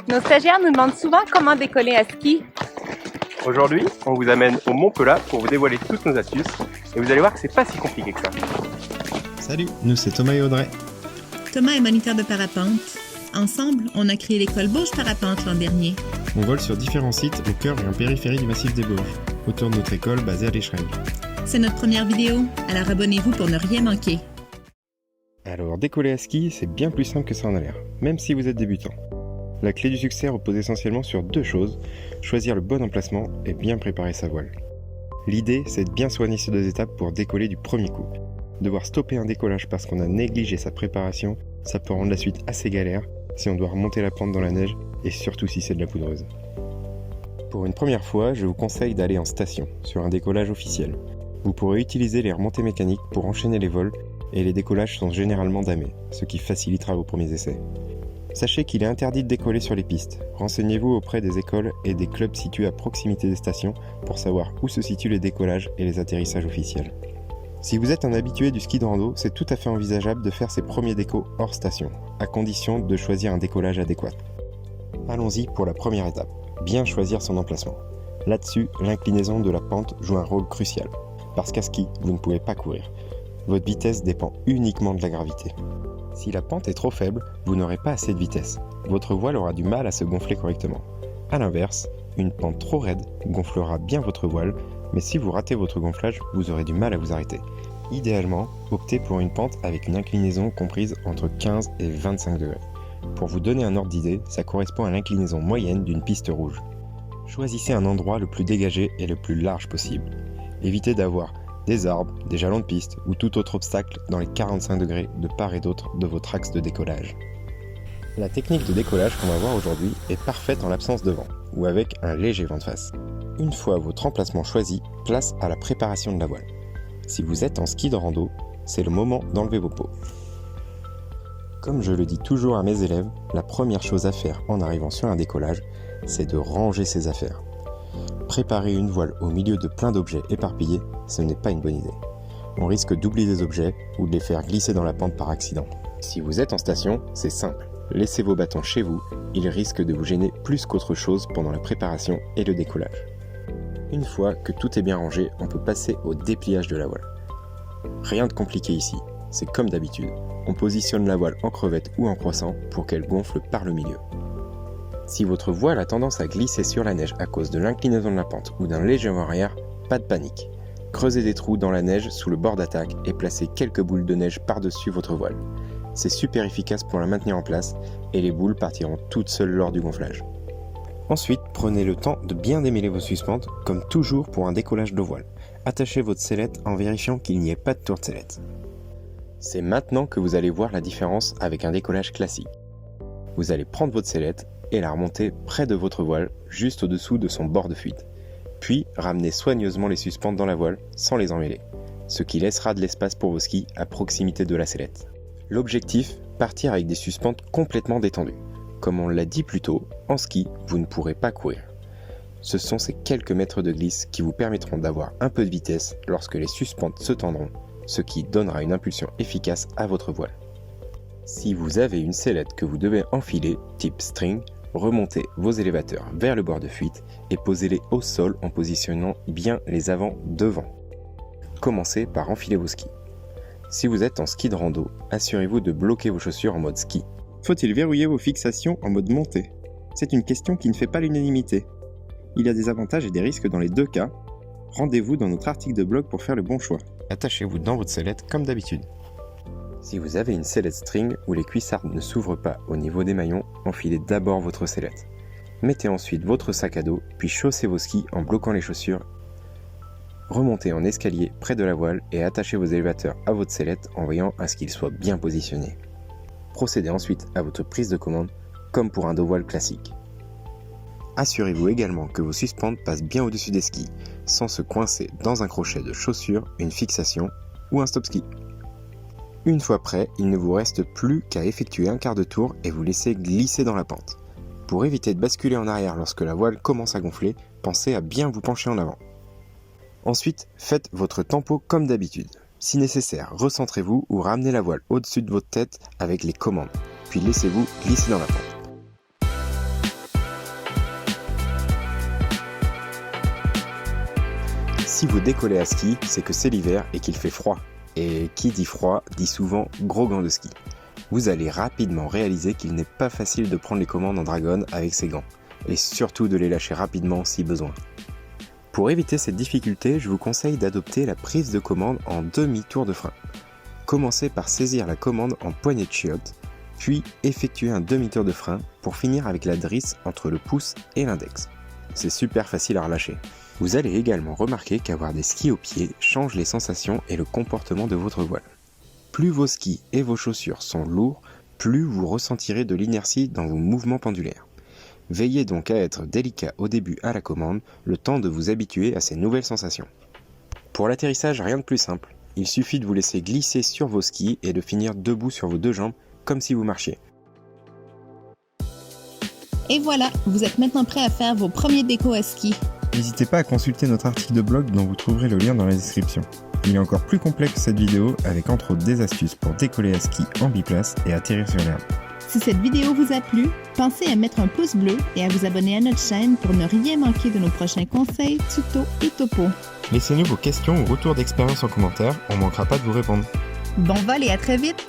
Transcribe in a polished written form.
Nos stagiaires nous demandent souvent comment décoller à ski. Aujourd'hui, on vous amène au Mont Pelat pour vous dévoiler toutes nos astuces et vous allez voir que c'est pas si compliqué que ça. Salut, nous c'est Thomas et Audrey. Thomas est moniteur de parapente. Ensemble, on a créé l'école Bauge Parapente l'an dernier. On vole sur différents sites au cœur et en périphérie du massif des Bauges, autour de notre école basée à l'Écheringue. C'est notre première vidéo, alors abonnez-vous pour ne rien manquer. Alors décoller à ski, c'est bien plus simple que ça en a l'air, même si vous êtes débutant. La clé du succès repose essentiellement sur deux choses, choisir le bon emplacement et bien préparer sa voile. L'idée, c'est de bien soigner ces deux étapes pour décoller du premier coup. Devoir stopper un décollage parce qu'on a négligé sa préparation, ça peut rendre la suite assez galère si on doit remonter la pente dans la neige et surtout si c'est de la poudreuse. Pour une première fois, je vous conseille d'aller en station, sur un décollage officiel. Vous pourrez utiliser les remontées mécaniques pour enchaîner les vols et les décollages sont généralement damés, ce qui facilitera vos premiers essais. Sachez qu'il est interdit de décoller sur les pistes. Renseignez-vous auprès des écoles et des clubs situés à proximité des stations pour savoir où se situent les décollages et les atterrissages officiels. Si vous êtes un habitué du ski de rando, c'est tout à fait envisageable de faire ses premiers décos hors station, à condition de choisir un décollage adéquat. Allons-y pour la première étape, bien choisir son emplacement. Là-dessus, l'inclinaison de la pente joue un rôle crucial, parce qu'à ski, vous ne pouvez pas courir. Votre vitesse dépend uniquement de la gravité. Si la pente est trop faible, vous n'aurez pas assez de vitesse. Votre voile aura du mal à se gonfler correctement. A l'inverse, une pente trop raide gonflera bien votre voile, mais si vous ratez votre gonflage, vous aurez du mal à vous arrêter. Idéalement, optez pour une pente avec une inclinaison comprise entre 15 et 25 degrés. Pour vous donner un ordre d'idée, ça correspond à l'inclinaison moyenne d'une piste rouge. Choisissez un endroit le plus dégagé et le plus large possible. Évitez d'avoir des arbres, des jalons de piste ou tout autre obstacle dans les 45 degrés de part et d'autre de votre axe de décollage. La technique de décollage qu'on va voir aujourd'hui est parfaite en l'absence de vent ou avec un léger vent de face. Une fois votre emplacement choisi, place à la préparation de la voile. Si vous êtes en ski de rando, c'est le moment d'enlever vos pots. Comme je le dis toujours à mes élèves, la première chose à faire en arrivant sur un décollage, c'est de ranger ses affaires. Préparer une voile au milieu de plein d'objets éparpillés, ce n'est pas une bonne idée. On risque d'oublier des objets ou de les faire glisser dans la pente par accident. Si vous êtes en station, c'est simple. Laissez vos bâtons chez vous, ils risquent de vous gêner plus qu'autre chose pendant la préparation et le décollage. Une fois que tout est bien rangé, on peut passer au dépliage de la voile. Rien de compliqué ici, c'est comme d'habitude. On positionne la voile en crevette ou en croissant pour qu'elle gonfle par le milieu. Si votre voile a tendance à glisser sur la neige à cause de l'inclinaison de la pente ou d'un léger vent arrière, pas de panique. Creusez des trous dans la neige sous le bord d'attaque et placez quelques boules de neige par-dessus votre voile. C'est super efficace pour la maintenir en place et les boules partiront toutes seules lors du gonflage. Ensuite, prenez le temps de bien démêler vos suspentes, comme toujours pour un décollage de voile. Attachez votre sellette en vérifiant qu'il n'y ait pas de tour de sellette. C'est maintenant que vous allez voir la différence avec un décollage classique. Vous allez prendre votre sellette et la remonter près de votre voile, juste au-dessous de son bord de fuite. Puis, ramenez soigneusement les suspentes dans la voile sans les emmêler, ce qui laissera de l'espace pour vos skis à proximité de la sellette. L'objectif, partir avec des suspentes complètement détendues. Comme on l'a dit plus tôt, en ski, vous ne pourrez pas courir. Ce sont ces quelques mètres de glisse qui vous permettront d'avoir un peu de vitesse lorsque les suspentes se tendront, ce qui donnera une impulsion efficace à votre voile. Si vous avez une sellette que vous devez enfiler, type string, remontez vos élévateurs vers le bord de fuite et posez-les au sol en positionnant bien les avants devant. Commencez par enfiler vos skis. Si vous êtes en ski de rando, assurez-vous de bloquer vos chaussures en mode ski. Faut-il verrouiller vos fixations en mode montée ? C'est une question qui ne fait pas l'unanimité. Il y a des avantages et des risques dans les deux cas. Rendez-vous dans notre article de blog pour faire le bon choix. Attachez-vous dans votre sellette comme d'habitude. Si vous avez une sellette string où les cuissardes ne s'ouvrent pas au niveau des maillons, enfilez d'abord votre sellette. Mettez ensuite votre sac à dos, puis chaussez vos skis en bloquant les chaussures. Remontez en escalier près de la voile et attachez vos élévateurs à votre sellette en veillant à ce qu'ils soient bien positionnés. Procédez ensuite à votre prise de commande, comme pour un dos voile classique. Assurez-vous également que vos suspentes passent bien au-dessus des skis, sans se coincer dans un crochet de chaussure, une fixation ou un stop ski. Une fois prêt, il ne vous reste plus qu'à effectuer un quart de tour et vous laisser glisser dans la pente. Pour éviter de basculer en arrière lorsque la voile commence à gonfler, pensez à bien vous pencher en avant. Ensuite, faites votre tempo comme d'habitude. Si nécessaire, recentrez-vous ou ramenez la voile au-dessus de votre tête avec les commandes, puis laissez-vous glisser dans la pente. Si vous décollez à ski, c'est que c'est l'hiver et qu'il fait froid. Et qui dit froid dit souvent gros gants de ski. Vous allez rapidement réaliser qu'il n'est pas facile de prendre les commandes en dragon avec ces gants, et surtout de les lâcher rapidement si besoin. Pour éviter cette difficulté, je vous conseille d'adopter la prise de commande en demi-tour de frein. Commencez par saisir la commande en poignée de chiotte, puis effectuez un demi-tour de frein pour finir avec la drisse entre le pouce et l'index. C'est super facile à relâcher. Vous allez également remarquer qu'avoir des skis aux pieds change les sensations et le comportement de votre voile. Plus vos skis et vos chaussures sont lourds, plus vous ressentirez de l'inertie dans vos mouvements pendulaires. Veillez donc à être délicat au début à la commande, le temps de vous habituer à ces nouvelles sensations. Pour l'atterrissage, rien de plus simple. Il suffit de vous laisser glisser sur vos skis et de finir debout sur vos deux jambes, comme si vous marchiez. Et voilà, vous êtes maintenant prêt à faire vos premiers décos à ski. N'hésitez pas à consulter notre article de blog dont vous trouverez le lien dans la description. Il est encore plus complet que cette vidéo avec entre autres des astuces pour décoller à ski en biplace et atterrir sur l'herbe. Si cette vidéo vous a plu, pensez à mettre un pouce bleu et à vous abonner à notre chaîne pour ne rien manquer de nos prochains conseils, tutos et topos. Laissez-nous vos questions ou retours d'expérience en commentaire, on ne manquera pas de vous répondre. Bon vol et à très vite!